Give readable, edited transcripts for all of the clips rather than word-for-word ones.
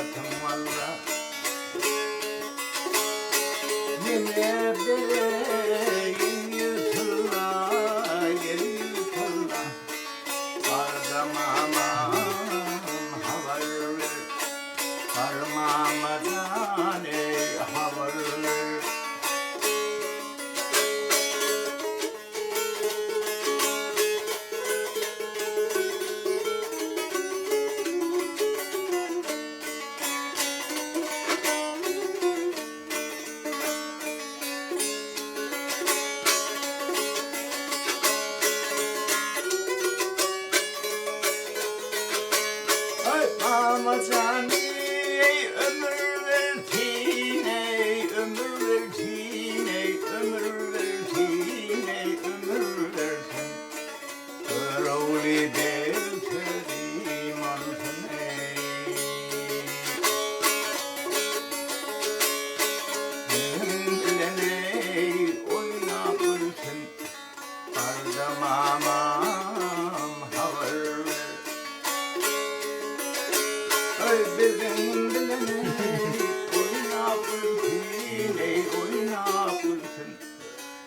hayatım valla. Yine beyin yutulla, yer yutulla. Ardamamam havar ver, parmağımdan ey havar ver. Ramazan ey ömür verdin ey ömür verdin ey ömür verdin ey ömür verdin. Öğrevli belterim altın ey. Bilen ey oynapırsın ardamamam havar ver. Bizim bilen oynapırsın ey oynapırsın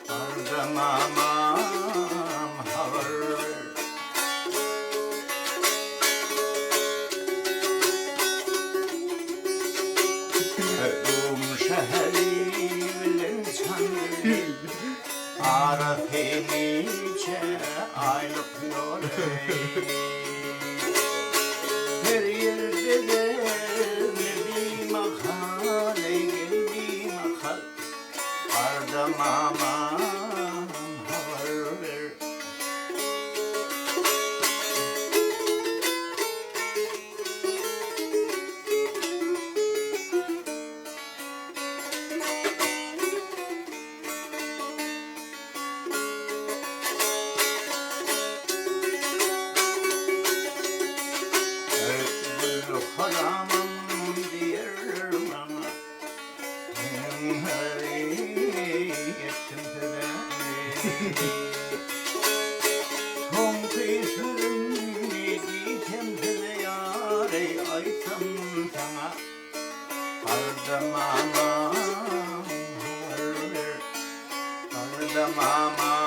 ardamamam havar ver. Şehri bilen sanır Arafenice aylık yol her yerde de bir makal gel bir makal ardamamam havar ver. Haramım diyer bana ettim tebeni son kıyısını dikem tebe yâre aytam sana ardamamam havar ver ardamamam